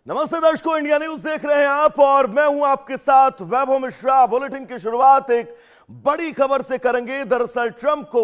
नमस्ते दर्शकों, India news देख रहे हैं आप और मैं हूं आपके साथ वैभव मिश्रा। बुलेटिन की शुरुआत एक बड़ी खबर से करेंगे। दरअसल ट्रंप को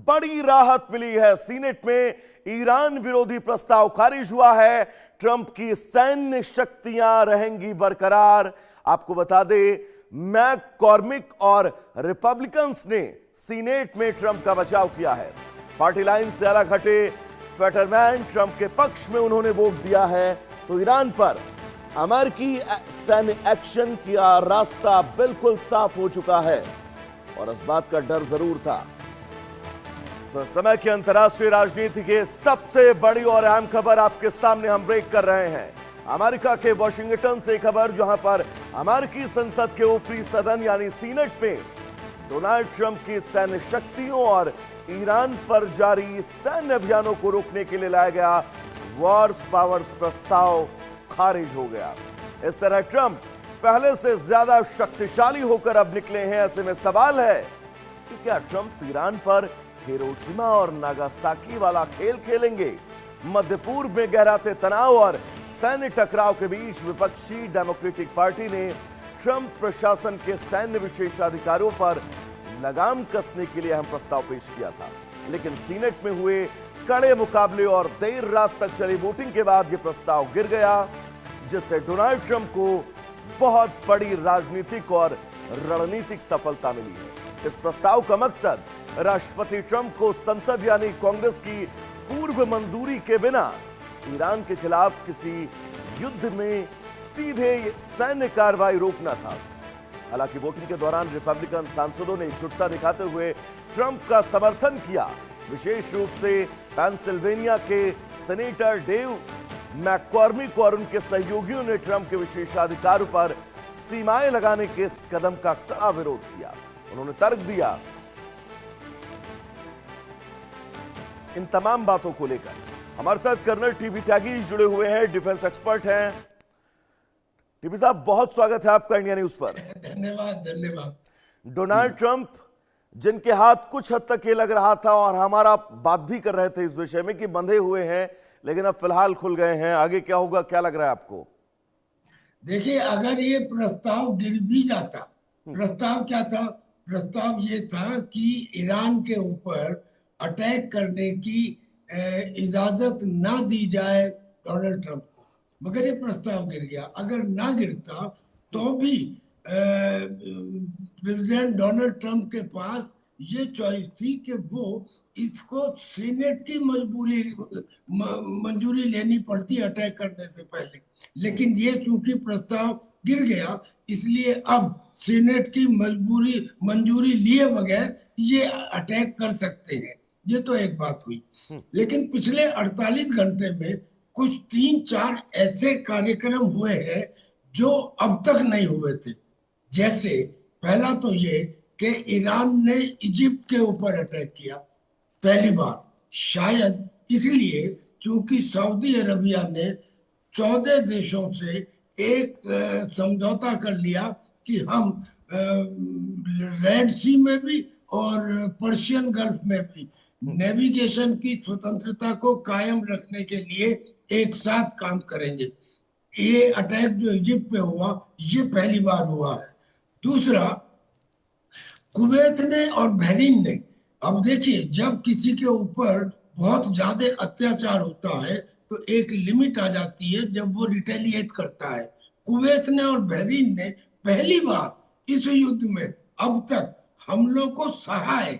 बड़ी राहत मिली है। सीनेट में ईरान विरोधी प्रस्ताव खारिज हुआ है। ट्रंप की सैन्य शक्तियां रहेंगी बरकरार। आपको बता दें, मैककॉर्मिक और रिपब्लिकन्स ने सीनेट में ट्रंप का बचाव किया है। पार्टी लाइन से अलग हटे फेटरमैन ट्रंप के पक्ष में उन्होंने वोट दिया है। तो ईरान पर अमेरिकी सैन्य एक्शन का रास्ता बिल्कुल साफ हो चुका है और इस बात का डर जरूर था। तो समय की अंतर्राष्ट्रीय राजनीति की सबसे बड़ी और अहम खबर आपके सामने हम ब्रेक कर रहे हैं। अमेरिका के वॉशिंगटन से खबर, जहां पर अमेरिकी संसद के ऊपरी सदन यानी सीनेट में डोनाल्ड ट्रंप की सैन्य शक्तियों और ईरान पर जारी सैन्य अभियानों को रोकने के लिए लाया गया वॉर्स पावर्स प्रस्ताव खारिज हो गया। इस तरह ट्रंप पहले से ज्यादा शक्तिशाली होकर अब निकले हैं। ऐसे में सवाल है कि क्या ट्रंप ईरान पर हिरोशिमा और नागासाकी वाला खेल खेलेंगे? मध्य पूर्व में गहराते तनाव और सैन्य टकराव के बीच विपक्षी डेमोक्रेटिक पार्टी ने ट्रंप प्रशासन के सैन्य विशेषाधिकारियों पर लगाम कसने के लिए अहम प्रस्ताव पेश किया था, लेकिन सीनेट में हुए कड़े मुकाबले और देर रात तक चली वोटिंग के बाद यह प्रस्ताव गिर गया, जिससे डोनाल्ड ट्रंप को बहुत बड़ी राजनीतिक और रणनीतिक सफलता मिली है। इस प्रस्ताव का मकसद राष्ट्रपति ट्रंप को संसद यानी कांग्रेस की पूर्व मंजूरी के बिना ईरान के खिलाफ किसी युद्ध में सीधे सैन्य कार्रवाई रोकना था। हालांकि वोटिंग के दौरान रिपब्लिकन सांसदों ने एकजुटता दिखाते हुए ट्रंप का समर्थन किया। विशेष रूप से पेंसिल्वेनिया के सेनेटर डेव मैककॉर्मिक और उनके सहयोगियों ने ट्रंप के विशेषाधिकारों पर सीमाएं लगाने के इस कदम का कड़ा विरोध किया। उन्होंने तर्क दिया। इन तमाम बातों को लेकर हमारे साथ कर्नल टीबी त्यागी जुड़े हुए हैं, डिफेंस एक्सपर्ट हैं। टीबी साहब, बहुत स्वागत है आपका इंडिया न्यूज पर। धन्यवाद। डोनाल्ड ट्रंप, जिनके हाथ कुछ हद तक ये लग रहा था और हमारा बात भी कर रहे थे इस विषय में कि बंधे हुए हैं, लेकिन अब फिलहाल खुल गए हैं। आगे क्या होगा, क्या लग रहा है आपको? देखिए, अगर ये प्रस्ताव गिर भी जाता, प्रस्ताव क्या था? प्रस्ताव ये था कि ईरान के ऊपर अटैक करने की इजाजत ना दी जाए डोनाल्ड ट्रंप को, मगर ये प्रस्ताव गिर गया। अगर ना गिरता तो भी प्रेसिडेंट डोनाल्ड ट्रंप के पास ये चॉइस थी कि वो इसको सीनेट की मंजूरी लेनी पड़ती अटैक करने से पहले, लेकिन ये चूंकि प्रस्ताव गिर गया, इसलिए अब सीनेट की मंजूरी लिए बगैर ये अटैक कर सकते हैं। ये तो एक बात हुई। लेकिन पिछले 48 घंटे में कुछ 3-4 ऐसे कार्यक्रम हुए हैं जो अब तक नहीं हुए थे। जैसे पहला तो ये कि ईरान ने इजिप्ट के ऊपर अटैक किया पहली बार, शायद इसलिए क्योंकि सऊदी अरबिया ने 14 देशों से एक समझौता कर लिया कि हम रेड सी में भी और पर्शियन गल्फ में भी नेविगेशन की स्वतंत्रता को कायम रखने के लिए एक साथ काम करेंगे। ये अटैक जो इजिप्ट पे हुआ, ये पहली बार हुआ है। दूसरा, कुवैत ने और बहरीन ने, अब देखिए, जब किसी के ऊपर बहुत ज्यादा अत्याचार होता है तो एक लिमिट आ जाती है जब वो रिटेलिएट करता है। कुवैत ने और बहरीन ने पहली बार इस युद्ध में अब तक हमलों को सहाय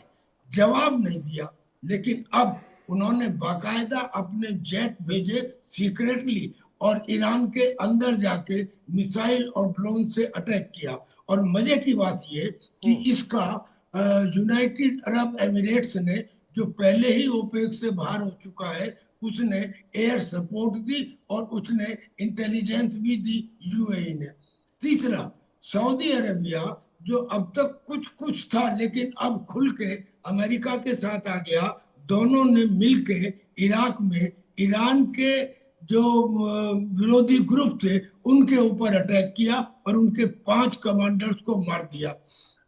जवाब नहीं दिया, लेकिन अब उन्होंने बाकायदा अपने जेट भेजे सीक्रेटली और ईरान के अंदर जाके मिसाइल और ड्रोन से अटैक किया। और मजे की बात ये कि इसका यूनाइटेड अरब एमिरेट्स ने, जो पहले ही ओपेक से बाहर हो चुका है, उसने एयर सपोर्ट दी और उसने इंटेलिजेंस भी दी यूएई ने। तीसरा, सऊदी अरबिया जो अब तक कुछ कुछ था लेकिन अब खुल के अमेरिका के साथ आ गया, दोनों ने मिलके इराक में ईरान के जो विरोधी ग्रुप थे उनके ऊपर अटैक किया और उनके 5 कमांडर्स को मार दिया।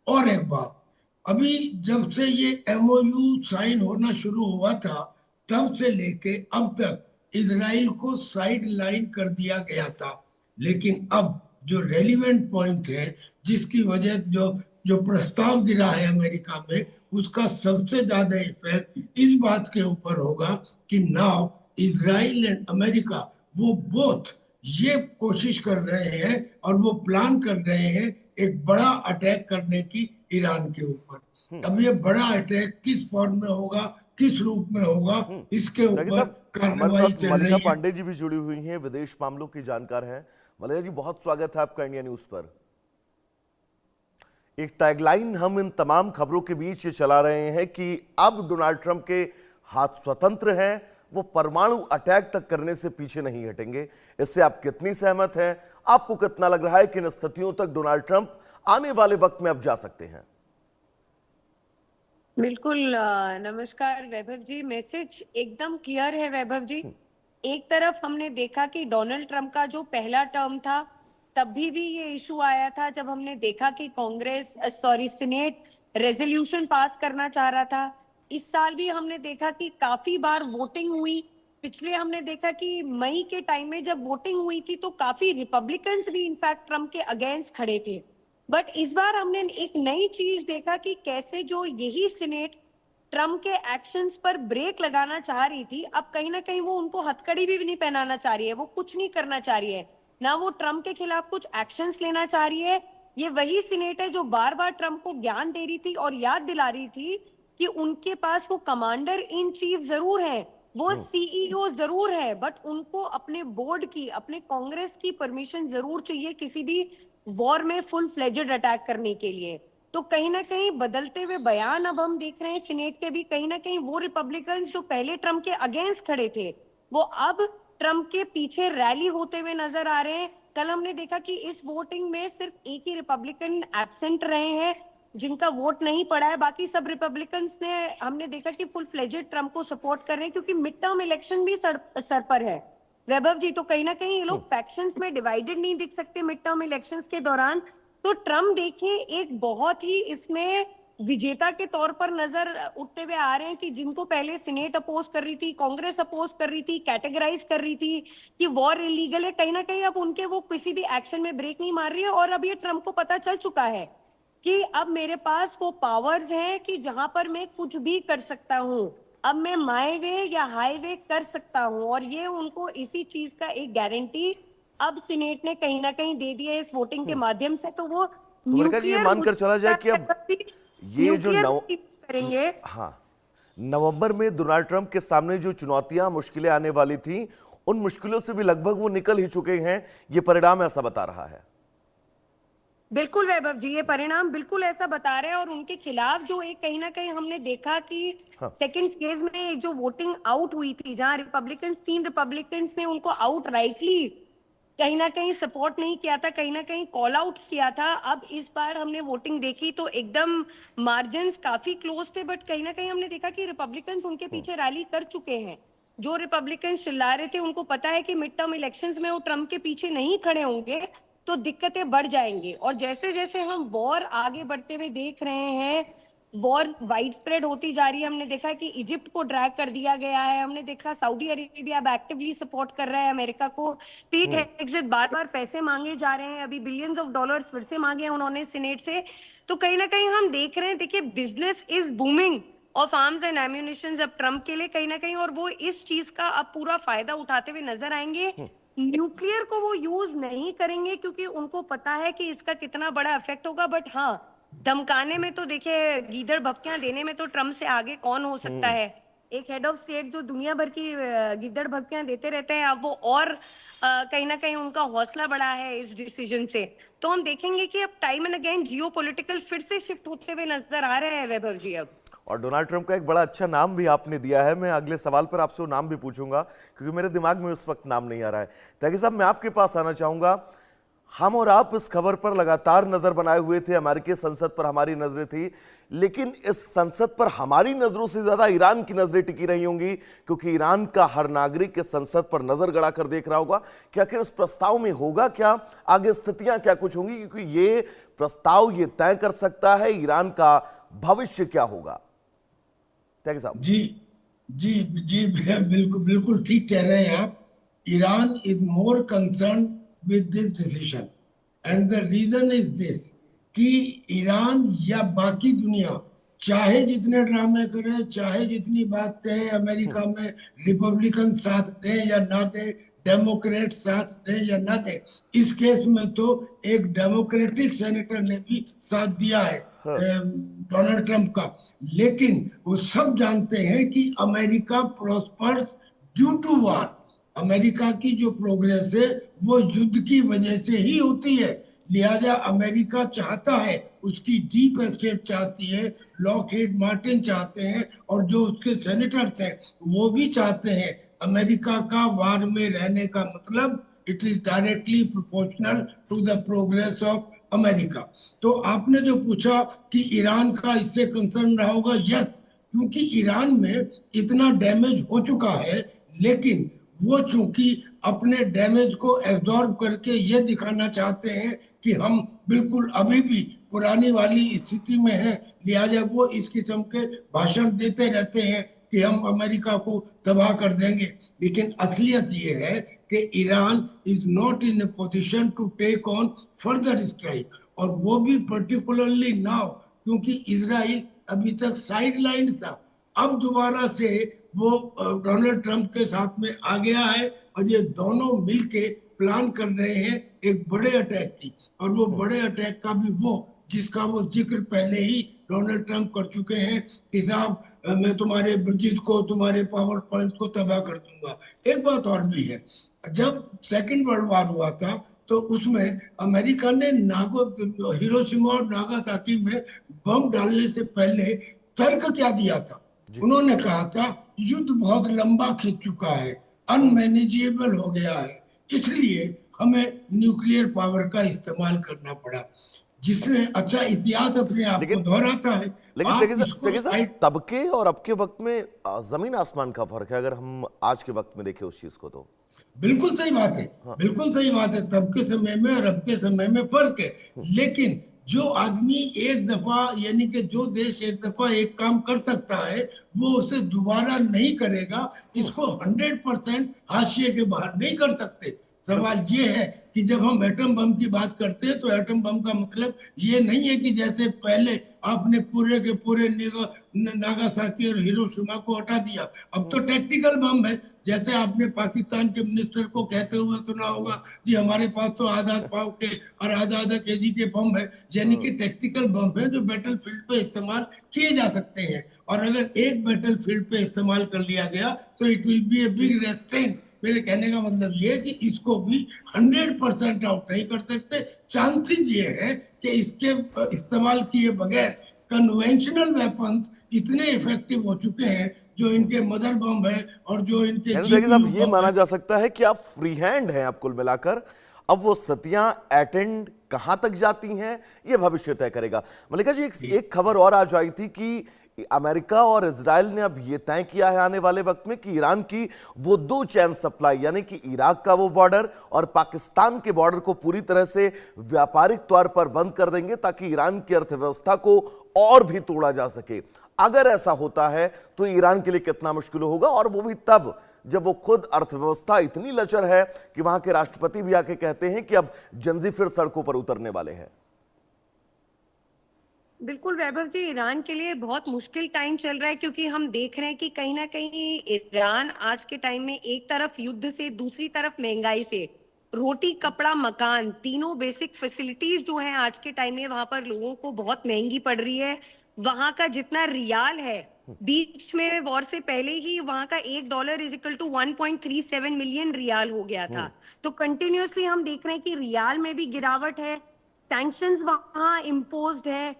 और एक बात, अभी जब से ये एमओयू साइन होना शुरू हुआ था, तब से लेके अब तक इजराइल को साइड लाइन कर दिया गया था। लेकिन अब जो रेलिवेंट पॉइंट है, जिसकी वजह जो जो प्रस्ताव गिरा है अमेरिका में, उसका सबसे ज्यादा इफेक्ट इस बात के ऊपर होगा कि नाउ इजराइल एंड अमेरिका वो बोथ ये कोशिश कर रहे हैं और वो प्लान कर रहे हैं एक बड़ा अटैक करने की ईरान के ऊपर। अब ये बड़ा अटैक किस फॉर्म में होगा, किस रूप में होगा, इसके जाकिर ऊपर साहब, हमारे कार्रवाई साथ चल मलिका रही है। पांडे जी भी जुड़ी हुई हैं, विदेश मामलों की जानकार हैं। मलिका जी, बहुत स्वागत है आपका इंडिया न्यूज पर। एक टैगलाइन हम इन तमाम खबरों के बीच ये चला रहे हैं कि अब डोनाल्ड ट्रंप के हाथ स्वतंत्र हैं, वो परमाणु अटैक तक करने से पीछे नहीं हटेंगे। इससे आप कितनी सहमत हैं? आपको कितना लग रहा है कि इन स्थितियों तक डोनाल्ड ट्रंप आने वाले वक्त में अब जा सकते हैं? बिल्कुल। नमस्कार वैभव जी। मैसेज एकदम क्लियर है वैभव जी। एक तरफ हमने देखा कि डोनाल्ड ट्रंप का जो पहला टर्म था तब भी ये इशू आया था, जब हमने देखा कि सीनेट रेजोल्यूशन पास करना चाह रहा था। इस साल भी हमने देखा कि काफी बार वोटिंग हुई। पिछले हमने देखा कि मई के टाइम में जब वोटिंग हुई थी तो काफी रिपब्लिकन्स भी इनफैक्ट ट्रंप के अगेंस्ट खड़े थे। बट इस बार हमने एक नई चीज देखा कि कैसे जो यही सीनेट ट्रम्प के एक्शंस पर ब्रेक लगाना चाह रही थी, अब कहीं ना कहीं वो उनको हथकड़ी भी नहीं पहनाना चाह रही है, वो कुछ नहीं करना चाह रही है, ना वो ट्रम्प के खिलाफ कुछ एक्शंस लेना चाह रही है। ये वही सीनेट है जो बार बार ट्रम्प को ज्ञान दे रही थी और याद दिला रही थी कि उनके पास वो कमांडर इन चीफ जरूर है, वो सीईओ जरूर है, बट उनको अपने बोर्ड की, अपने कांग्रेस की परमिशन जरूर चाहिए किसी भी वॉर में फुल फ्लेजेड अटैक करने के लिए। तो कहीं ना कहीं बदलते हुए बयान अब हम देख रहे हैं सीनेट के भी। कहीं ना कहीं वो रिपब्लिकन्स जो पहले ट्रम्प के अगेंस्ट खड़े थे वो अब ट्रम्प के पीछे रैली होते हुए नजर आ रहे हैं। कल हमने देखा कि इस वोटिंग में सिर्फ एक ही रिपब्लिकन एब्सेंट रहे हैं जिनका वोट नहीं पड़ा है, बाकी सब रिपब्लिकन्स ने हमने देखा कि फुल फ्लेजेड ट्रम्प को सपोर्ट कर रहे हैं, क्योंकि मिड टर्म इलेक्शन भी सर पर है वैभव जी। तो कहीं ना कहीं ये लोग फैक्शंस में डिवाइडेड नहीं दिख सकते मिड टर्म इलेक्शंस के दौरान। तो ट्रम्प देखिए एक बहुत ही इसमें विजेता के तौर पर नजर उठते हुए आ रहे हैं कि जिनको पहले सीनेट अपोज कर रही थी, कांग्रेस अपोज कर रही थी, कैटेगराइज कर रही थी कि वॉर इलीगल है, कहीं ना कहीं अब उनके वो किसी भी एक्शन में ब्रेक नहीं मार रही है। और अब ये ट्रम्प को पता चल चुका है कि अब मेरे पास वो पावर्स हैं कि जहां पर मैं कुछ भी कर सकता हूं, अब मैं माई वे या हाईवे कर सकता हूं। और ये उनको इसी चीज का एक गारंटी अब सीनेट ने कहीं ना कहीं दे दिया है इस वोटिंग के माध्यम से। तो वो तो मैंने कहा ये मानकर चला जाए कि अब ये जो करेंगे। हाँ, नवंबर में डोनाल्ड ट्रंप के सामने जो चुनौतियां, मुश्किलें आने वाली थी, उन मुश्किलों से भी लगभग वो निकल ही चुके हैं, ये परिणाम ऐसा बता रहा है। बिल्कुल वैभव जी, ये परिणाम बिल्कुल ऐसा बता रहे हैं। और उनके खिलाफ जो एक कहीं ना कहीं हमने देखा कि सेकंड फेज में एक जो वोटिंग आउट हुई थी, जहां तीन रिपब्लिकन्स ने उनको आउट राइटली कहीं ना कहीं सपोर्ट नहीं किया था, कहीं ना कहीं कॉल आउट किया था। अब इस बार हमने वोटिंग देखी तो एकदम मार्जिन्स काफी क्लोज थे, बट कहीं ना कहीं हमने देखा कि रिपब्लिकन्स उनके पीछे रैली कर चुके हैं। जो रिपब्लिकन्स चिल्ला रहे थे उनको पता है कि मिड टर्म इलेक्शंस में वो ट्रम्प के पीछे नहीं खड़े होंगे तो दिक्कतें बढ़ जाएंगी। और जैसे जैसे हम वॉर आगे बढ़ते हुए देख रहे हैं, वॉर वाइड स्प्रेड होती जा रही है। हमने देखा कि इजिप्ट को ड्रैग कर दिया गया है, हमने देखा सऊदी अरेबिया अब एक्टिवली सपोर्ट कर रहा है अमेरिका को। पीट हेगसेथ बार बार पैसे मांगे जा रहे हैं, अभी बिलियंस ऑफ डॉलर्स फिर से मांगे हैं उन्होंने सीनेट से। तो कहीं ना कहीं हम देख रहे हैं, देखिए business is booming of arms and ammunition अब ट्रम्प के लिए कहीं ना कहीं, और वो इस चीज का अब पूरा फायदा उठाते हुए नजर आएंगे। न्यूक्लियर को वो यूज नहीं करेंगे क्योंकि उनको पता है कि इसका कितना बड़ा इफेक्ट होगा, बट हाँ धमकाने में तो देखिए, गीदड़ भपकियां देने में तो ट्रम्प से आगे कौन हो सकता है। एक हेड ऑफ स्टेट जो दुनिया भर की गीदड़ भपकियां देते रहते हैं, अब वो और कहीं ना कहीं उनका हौसला बढ़ा है इस डिसीजन से। तो हम देखेंगे कि अब टाइम एंड अगेन जियोपॉलिटिकल फिर से शिफ्ट होते हुए नजर आ रहे हैं वैभव जी। अब और डोनाल्ड ट्रंप का एक बड़ा अच्छा नाम भी आपने दिया है। मैं अगले सवाल पर आपसे वो नाम भी पूछूंगा क्योंकि मेरे दिमाग में उस वक्त नाम नहीं आ रहा है। ताकि साहब, मैं आपके पास आना चाहूंगा। हम और आप इस खबर पर लगातार नजर बनाए हुए थे, अमेरिकी संसद पर हमारी नजरें थी, लेकिन इस संसद पर हमारी नजरों से ज्यादा ईरान की नजरें टिकी रही होंगी, क्योंकि ईरान का हर नागरिक इस संसद पर नजर गड़ा कर देख रहा होगा कि आखिर इस प्रस्ताव में होगा क्या, आगे स्थितियां क्या कुछ होंगी, क्योंकि ये प्रस्ताव ये तय कर सकता है ईरान का भविष्य क्या होगा। जी, जी जी, बिल्कुल बिल्कुल ठीक कह रहे हैं आप। Iran is more concern with this decision, and the reason is this कि ईरान या बाकी दुनिया चाहे जितने ड्रामे करे, चाहे जितनी बात कहे, अमेरिका में रिपब्लिकन साथ दे या ना दे, डेमोक्रेट साथ दे या ना दे, इस केस में तो एक डेमोक्रेटिक सेनेटर ने भी साथ दिया है हाँ। डोनाल्ड ट्रंप का। लेकिन वो सब जानते हैं कि America prospers due to war. America की जो प्रोग्रेस है वो युद्ध की वजह से ही होती है। लिहाजा अमेरिका चाहता है, उसकी डीप स्टेट चाहती है, लॉकहीड मार्टिन चाहते हैं, और जो उसके सेनेटर्स हैं वो भी चाहते हैं। अमेरिका का वार में रहने का मतलब it is directly proportional to the progress of America. तो आपने जो पूछा कि ईरान का इससे कंसर्न रहा होगा, यस, क्योंकि ईरान में इतना डैमेज हो चुका है, लेकिन वो चूंकि अपने डैमेज को एब्जॉर्ब करके ये दिखाना चाहते हैं कि हम बिल्कुल अभी भी पुरानी वाली स्थिति में हैं, लिहाजा वो इस किस्म के भाषण देते रहते हैं कि हम अमेरिका को तबाह कर देंगे। लेकिन असलियत ये है कि Iran is not in a position to take on further strike, और वो भी पर्टिकुलरली नाउ, क्योंकि इजराइल अभी तक साइड लाइन था। अब दोबारा से वो डोनाल्ड ट्रंप के साथ में आ गया है, और ये दोनों मिलके प्लान कर रहे हैं एक बड़े अटैक की। और वो बड़े अटैक का भी वो जिसका वो जिक्र पहले ही डोनाल्ड ट्रंप कर चुके हैं कि साहब मैं तुम्हारे ब्रिजेस को, तुम्हारे पावर पॉइंट को तबाह कर दूंगा। एक बात और भी है, जब सेकेंड वर्ल्ड वॉर हुआ था तो उसमें अमेरिका ने हिरोशिमा और नागासाकी में बम डालने से पहले तर्क क्या दिया था? उन्होंने कहा था युद्ध बहुत लंबा खिंच चुका है, अनमैनेजेबल हो गया है, इसलिए हमें न्यूक्लियर पावर का इस्तेमाल करना पड़ा। जिसने अच्छा इतिहास अपने आप को लेकिन दोहराता है। लेकिन आप इसको जगह साहब, साइड, तब के और अब के वक्त में जमीन आसमान का फर्क है, अगर हम आज के वक्त में देखें उस चीज को तो। बिल्कुल सही बात है, हाँ। बिल्कुल सही बात है। तब के समय में और अब के समय में फर्क है। लेकिन जो आदमी एक दफा, यानी कि जो देश एक दफा एक काम कर सकता है, वो उसे दोबारा नहीं करेगा, इसको 100% हाशिए के बाहर नहीं कर सकते। सवाल ये है कि जब हम एटम बम की बात करते हैं तो एटम बम का मतलब ये नहीं है कि जैसे पहले आपने पूरे के पूरे नागासाकी और हिरोशिमा को हटा दिया। अब तो टैक्टिकल बम है, जैसे आपने पाकिस्तान के मिनिस्टर को कहते हुए सुना होगा जी हमारे पास तो आधा पाव के और आधा आधा केजी के बम है। यानी कि टैक्टिकल बम है जो बैटल फील्ड पे इस्तेमाल किए जा सकते हैं, और अगर एक बैटल फील्ड पे इस्तेमाल कर लिया गया तो it will be a big restaurant. मेरे कहने का मतलब ये है कि इसको भी 100% आउट नहीं कर सकते। चांसेस ये है कि इसके इस्तेमाल किए बगैर कन्वेंशनल वेपन्स इतने इफेक्टिव हो चुके हैं, जो इनके मदर बम है और जो इनके यानी देखिए जीपीयू साहब, ये बम माना है। जा सकता है कि आप फ्री हैंड हैं, आप कुल मिलाकर। अब वो सतियां अटेंड कहां तक जाती हैं ये भविष्य तय करेगा। मलिका जी, एक खबर और आज आई थी कि अमेरिका और इजराइल ने अब ये तय किया है आने वाले वक्त में कि ईरान की वो 2 चैन सप्लाई, यानी कि इराक का वो बॉर्डर और पाकिस्तान के बॉर्डर को पूरी तरह से व्यापारिक तौर पर बंद कर देंगे, ताकि ईरान की अर्थव्यवस्था को और भी तोड़ा जा सके। अगर ऐसा होता है तो ईरान के लिए कितना मुश्किल होगा, और वो भी तब जब वो खुद अर्थव्यवस्था इतनी लचर है कि वहां के राष्ट्रपति भी आके कहते हैं कि अब जंजी फिर सड़कों पर उतरने वाले हैं। बिल्कुल वैभव जी, ईरान के लिए बहुत मुश्किल टाइम चल रहा है, क्योंकि हम देख रहे हैं कि कहीं ना कहीं ईरान आज के टाइम में एक तरफ युद्ध से, दूसरी तरफ महंगाई से, रोटी कपड़ा मकान तीनों बेसिक फैसिलिटीज जो हैं आज के टाइम में वहां पर लोगों को बहुत महंगी पड़ रही है। वहां का जितना रियाल है, बीच में वॉर से पहले ही वहां का $1 is equal to 1.37 million rial हो गया था। तो कंटिन्यूअसली हम देख रहे हैं कि रियाल में भी गिरावट है, सैंक्शंस वहां इम्पोज्ड है,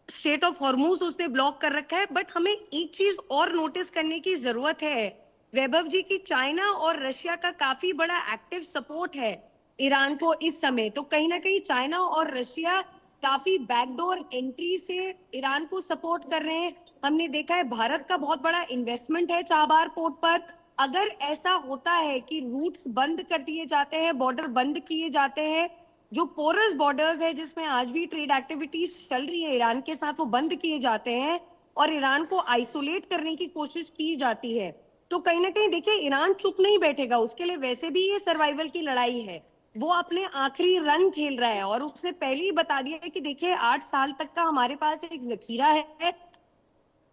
स्टेट ऑफ हॉर्मूज उसने ब्लॉक कर रखा है। बट हमें एक चीज और नोटिस करने की जरूरत है वैभव जी, की चाइना और रशिया का काफी बड़ा एक्टिव सपोर्ट है ईरान को इस समय। तो कहीं ना कहीं चाइना और रशिया काफी बैकडोर एंट्री से ईरान को सपोर्ट कर रहे हैं। हमने देखा है भारत का बहुत बड़ा इन्वेस्टमेंट है चाबार पोर्ट पर। अगर ऐसा होता है कि रूट्स बंद कर दिए जाते हैं, बॉर्डर बंद किए जाते हैं, जो पोरस बॉर्डर्स है जिसमें आज भी ट्रेड एक्टिविटीज चल रही है ईरान के साथ, वो बंद किए जाते हैं, और ईरान को आइसोलेट करने की कोशिश की जाती है, तो कहीं ना कहीं देखिए ईरान चुप नहीं बैठेगा। उसके लिए वैसे भी ये सर्वाइवल की लड़ाई है, वो अपने आखिरी रन खेल रहा है और उसने पहले ही बता दिया है कि देखिए 8 साल तक का हमारे पास एक जखीरा है।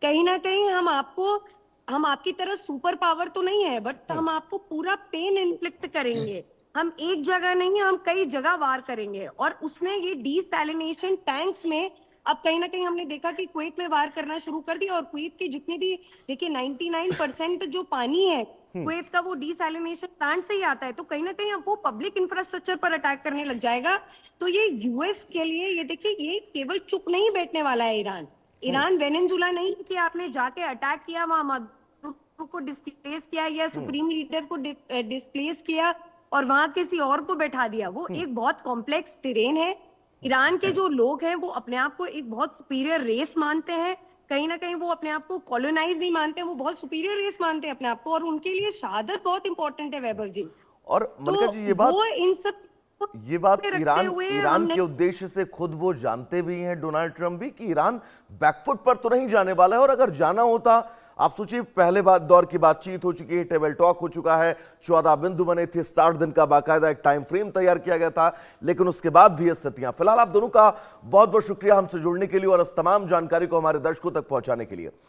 कहीं ना कहीं हम आपकी तरह सुपर पावर तो नहीं है, बट हम आपको पूरा पेन इन्फ्लिक्ट करेंगे। हम एक जगह नहीं, हम कई जगह वार करेंगे। और उसने ये डीसैलिनेशन टैंक्स में, अब कहीं ना कहीं हमने देखा कि कुवैत में वार करना शुरू कर दिया। और कुवैत के जितने भी देखिए 99% जो पानी है कुवैत का, वो डीसैलिनेशन प्लांट से ही आता है। तो कहीं ना कहीं अब वो पब्लिक इंफ्रास्ट्रक्चर पर अटैक करने लग जाएगा। तो ये यूएस के लिए ये देखिए, ये केवल चुप नहीं बैठने वाला है। ईरान वेनेजुला नहीं कि आपने जाके अटैक किया, वहां मदुरो को डिस्प्लेस किया या सुप्रीम लीडर को डिस्प्लेस किया और वहां किसी और को बैठा दिया। वो एक बहुत कॉम्प्लेक्स टेरेन है। ईरान के जो लोग हैं वो अपने आप को एक बहुत सुपीरियर रेस मानते हैं। कहीं ना कहीं वो अपने आप को कॉलोनाइज नहीं मानते, वो बहुत सुपीरियर रेस मानते हैं अपने आप को। और उनके लिए शहादत बहुत इंपॉर्टेंट है वैभव जी। और मलिका तो जी, वो इन सब ये बात रखते ईरान हुए ईरान हमने के उद्देश्य से खुद वो जानते भी हैं, डोनाल्ड ट्रंप भी, कि ईरान बैकफुट पर तो नहीं जाने वाला है। और अगर जाना होता, आप सोचिए, पहले दौर की बातचीत हो चुकी है, टेबल टॉक हो चुका है, 14 बिंदु बने थे, 60 दिन का बाकायदा एक टाइम फ्रेम तैयार किया गया था, लेकिन उसके बाद भी ये स्थितियां। फिलहाल आप दोनों का बहुत बहुत शुक्रिया हमसे जुड़ने के लिए और इस तमाम जानकारी को हमारे दर्शकों तक पहुंचाने के लिए।